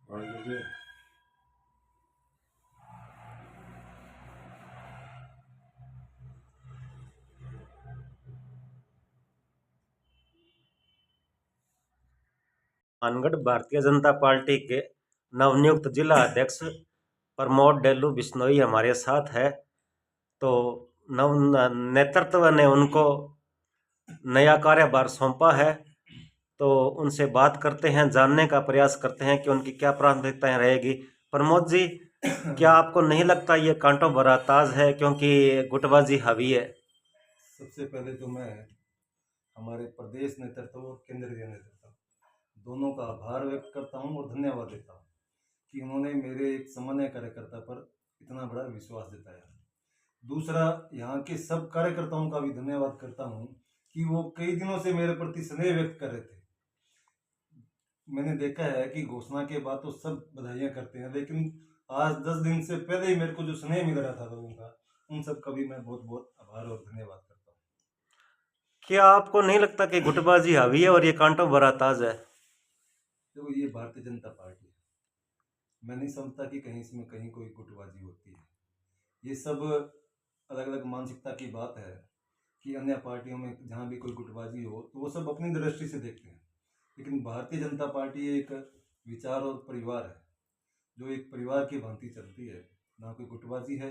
और मुझे मानगढ़ भारतीय जनता पार्टी के नवनियुक्त जिला अध्यक्ष प्रमोद डेल्लू बिश्नोई हमारे साथ है। तो नव नेतृत्व ने उनको नया कार्यभार सौंपा है, तो उनसे बात करते हैं, जानने का प्रयास करते हैं कि उनकी क्या प्राथमिकताएं रहेगी। प्रमोद जी, क्या आपको नहीं लगता ये कांटों भरा ताज है, क्योंकि गुटबाजी हावी है? सबसे पहले तो मैं हमारे प्रदेश नेतृत्व और केंद्रीय नेतृत्व दोनों का आभार व्यक्त करता हूं और धन्यवाद देता हूं कि उन्होंने मेरे एक सामान्य कार्यकर्ता पर इतना बड़ा विश्वास जताया। दूसरा, यहाँ के सब कार्यकर्ताओं का भी धन्यवाद करता हूं कि वो कई दिनों से मेरे प्रति स्नेह व्यक्त कर रहे थे। मैंने देखा है कि घोषणा के बाद तो सब बधाइयां करते हैं, लेकिन आज 10 दिन से पहले ही मेरे को जो स्नेह मिल रहा था लोगों का, उन सब का भी मैं बहुत बहुत आभार और धन्यवाद करता हूँ। क्या आपको नहीं लगता कि गुटबाजी हावी है और ये कांटों भरा ताज है? देखो, ये भारतीय जनता पार्टी है। मैं नहीं समझता कि कहीं इसमें कहीं कोई गुटबाजी होती है। ये सब अलग अलग मानसिकता की बात है कि अन्य पार्टियों में जहाँ भी कोई गुटबाजी हो तो वो सब अपनी दृष्टि से देखते हैं, लेकिन भारतीय जनता पार्टी एक विचार और परिवार है जो एक परिवार की भांति चलती है। ना कोई गुटबाजी है।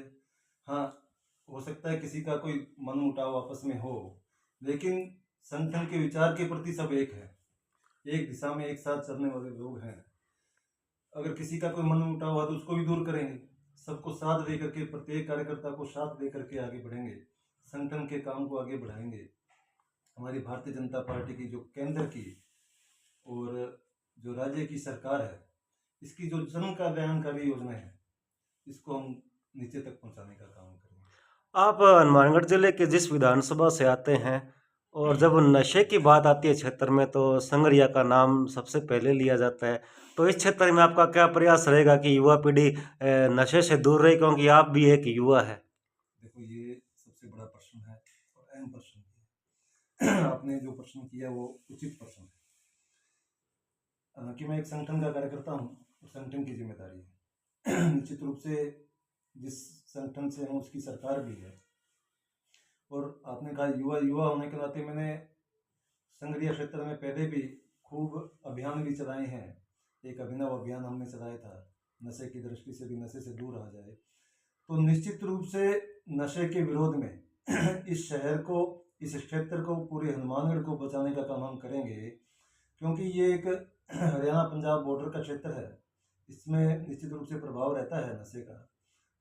हाँ, हो सकता है किसी का कोई मन मुटाव आपस में हो, लेकिन संगठन के विचार के प्रति सब एक है। एक दिशा में एक साथ चलने वाले लोग हैं। अगर किसी का कोई मन मुटाव हुआ तो उसको भी दूर करेंगे। सबको साथ लेकर के, प्रत्येक कार्यकर्ता को साथ लेकर के आगे बढ़ेंगे, संगठन के काम को आगे बढ़ाएंगे। हमारी भारतीय जनता पार्टी की जो केंद्र की और जो राज्य की सरकार है, इसकी जो जन कल्याणकारी योजना है, इसको हम नीचे तक पहुंचाने का काम करेंगे। आप हनुमानगढ़ जिले के जिस विधानसभा से आते हैं, और जब नशे की बात आती है क्षेत्र में, तो संगरिया का नाम सबसे पहले लिया जाता है। तो इस क्षेत्र में आपका क्या प्रयास रहेगा कि युवा पीढ़ी नशे से दूर रहे, क्योंकि आप भी एक युवा है? देखो, ये सबसे बड़ा प्रश्न है और अहम प्रश्न है। आपने जो प्रश्न किया वो उचित प्रश्न है। कि मैं एक संगठन का कार्यकर्ता हूँ और संगठन की जिम्मेदारी है। निश्चित रूप से जिस संगठन से हूँ उसकी सरकार भी है। और आपने कहा युवा, युवा होने के नाते मैंने संगरिया क्षेत्र में पहले भी खूब अभियान भी चलाए हैं। एक अभिनव अभियान हमने चलाया था, नशे की दृष्टि से भी नशे से दूर रहा जाए। तो निश्चित रूप से नशे के विरोध में इस शहर को, इस क्षेत्र को, पूरे हनुमानगढ़ को बचाने का काम हम करेंगे, क्योंकि ये एक हरियाणा पंजाब बॉर्डर का क्षेत्र है। इसमें निश्चित रूप से प्रभाव रहता है नशे का,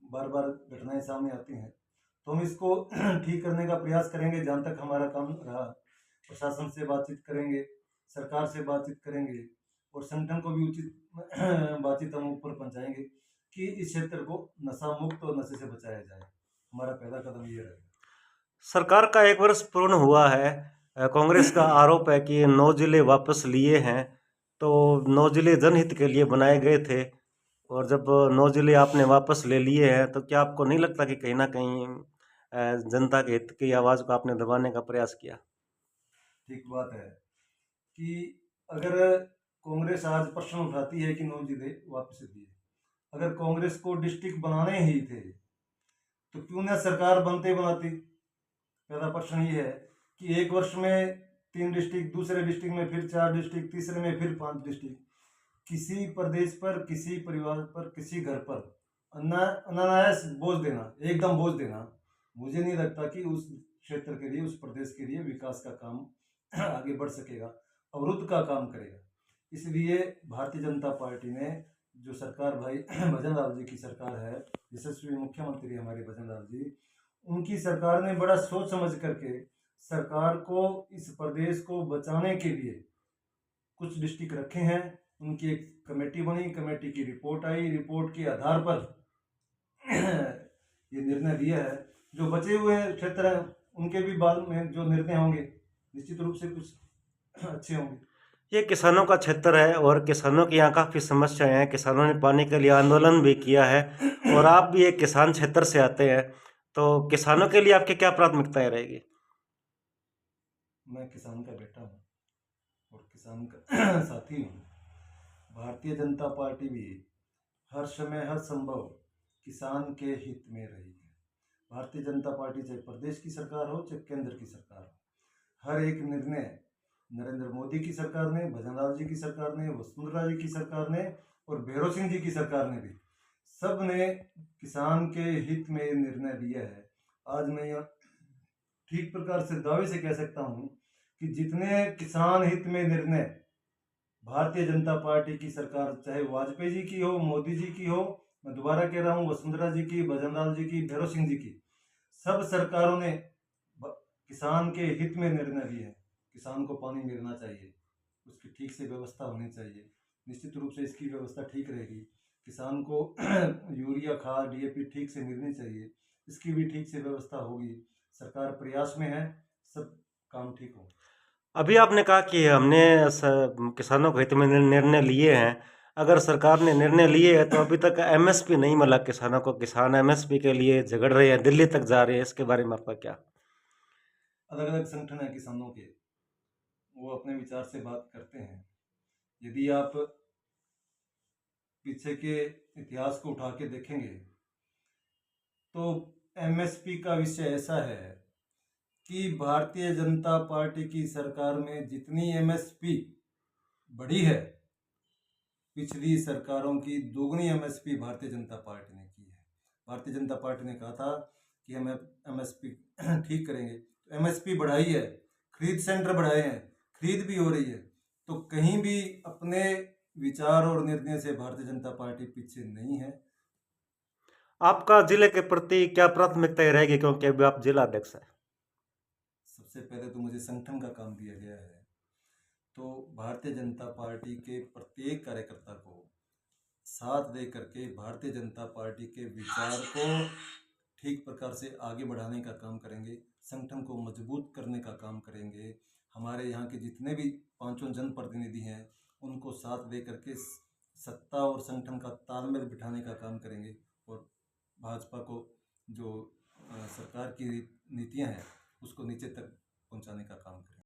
बार बार घटनाएं सामने आती हैं। तो हम इसको ठीक करने का प्रयास करेंगे। जहाँ तक हमारा काम रहा, प्रशासन से बातचीत करेंगे, सरकार से बातचीत करेंगे और संगठन को भी उचित बातचीत हम ऊपर पहुँचाएंगे कि इस क्षेत्र को नशा मुक्त और नशे से बचाया जाए। हमारा पहला कदम ये रहेगा। सरकार का 1 वर्ष पूर्ण हुआ है। कांग्रेस का आरोप है कि 9 जिले वापस लिए हैं। तो 9 जिले जनहित के लिए बनाए गए थे, और जब 9 जिले आपने वापस ले लिए हैं, तो क्या आपको नहीं लगता कि कहीं ना कहीं जनता के हित की आवाज़ को आपने दबाने का प्रयास किया? ठीक बात है कि अगर कांग्रेस आज प्रश्न उठाती है कि 9 जिले वापस दिए, अगर कांग्रेस को डिस्ट्रिक्ट बनाने ही थे तो क्यों ना सरकार बनते बनाती। पहला प्रश्न ये है कि एक वर्ष में 3 डिस्ट्रिक्ट, दूसरे डिस्ट्रिक्ट में फिर 4 डिस्ट्रिक्ट, तीसरे में फिर 5 डिस्ट्रिक्ट, किसी प्रदेश पर, किसी परिवार पर, किसी घर पर अनायास बोझ देना, एकदम बोझ देना, मुझे नहीं लगता कि उस क्षेत्र के लिए, उस प्रदेश के लिए विकास का काम आगे बढ़ सकेगा, अवरुद्ध का काम करेगा। इसलिए भारतीय जनता पार्टी ने, जो सरकार भाई भजन लाल जी की सरकार है, यशस्वी मुख्यमंत्री हमारे भजन लाल जी, उनकी सरकार ने बड़ा सोच समझ करके सरकार को, इस प्रदेश को बचाने के लिए कुछ डिस्ट्रिक्ट रखे हैं। उनकी एक कमेटी बनी, कमेटी की रिपोर्ट आई, रिपोर्ट के आधार पर ये निर्णय लिया है। जो बचे हुए क्षेत्र हैं उनके भी बाद में जो निर्णय होंगे निश्चित रूप से कुछ अच्छे होंगे। ये किसानों का क्षेत्र है, और किसानों की यहाँ काफ़ी समस्याएं हैं। किसानों ने पानी के लिए आंदोलन भी किया है, और आप भी एक किसान क्षेत्र से आते हैं, तो किसानों के लिए आपकी क्या प्राथमिकताएं रहेगी? मैं किसान का बेटा हूँ और किसान का साथी हूँ। भारतीय जनता पार्टी भी हर समय हर संभव किसान के हित में रही है। भारतीय जनता पार्टी चाहे प्रदेश की सरकार हो चाहे केंद्र की सरकार हो, हर एक निर्णय नरेंद्र मोदी की सरकार ने, भजनलाल जी की सरकार ने, वसुंधरा जी की सरकार ने और भैरव सिंह जी की सरकार ने भी, सब ने किसान के हित में निर्णय लिया है। आज मैं यह ठीक प्रकार से दावे से कह सकता हूं कि जितने किसान हित में निर्णय भारतीय जनता पार्टी की सरकार, चाहे वाजपेयी जी की हो, मोदी जी की हो, मैं दोबारा कह रहा हूं वसुंधरा जी की, भजनलाल जी की, भैरव सिंह जी की, सब सरकारों ने किसान के हित में निर्णय लिए हैं। किसान को पानी मिलना चाहिए, उसकी ठीक से व्यवस्था होनी चाहिए, निश्चित रूप से इसकी व्यवस्था ठीक रहेगी। किसान को यूरिया खाद डीएपी ठीक से मिलनी चाहिए, इसकी भी ठीक से व्यवस्था होगी। सरकार प्रयास में है, सब काम ठीक हो। अभी आपने कहा कि हमने किसानों के हित में निर्णय लिए हैं। अगर सरकार ने निर्णय लिए हैं तो अभी तक एमएसपी नहीं मिला किसानों को, किसान एमएसपी के लिए झगड़ रहे हैं, दिल्ली तक जा रहे हैं, इसके बारे में आपका क्या? अलग अलग संगठन है किसानों के, वो अपने विचार से बात करते हैं। यदि आप पीछे के इतिहास को उठा के देखेंगे तो एमएसपी का विषय ऐसा है कि भारतीय जनता पार्टी की सरकार में जितनी एमएसपी बढ़ी है, पिछली सरकारों की दोगुनी एमएसपी भारतीय जनता पार्टी ने की है। भारतीय जनता पार्टी ने कहा था कि हम एमएसपी ठीक करेंगे, तो एमएसपी बढ़ाई है, खरीद सेंटर बढ़ाए हैं, खरीद भी हो रही है। तो कहीं भी अपने विचार और निर्णय से भारतीय जनता पार्टी पीछे नहीं है। आपका जिले के प्रति क्या प्राथमिकता रहेगी, क्योंकि अभी आप जिला अध्यक्ष हैं? सबसे पहले तो मुझे संगठन का काम दिया गया है, तो भारतीय जनता पार्टी के प्रत्येक कार्यकर्ता को साथ दे करके भारतीय जनता पार्टी के विचार को ठीक प्रकार से आगे बढ़ाने का काम करेंगे, संगठन को मजबूत करने का काम करेंगे। हमारे यहाँ के जितने भी पांचों जनप्रतिनिधि हैं उनको साथ दे करके सत्ता और संगठन का तालमेल बिठाने का काम करेंगे और भाजपा को जो सरकार की नीतियां हैं उसको नीचे तक पहुंचाने का काम करेंगे।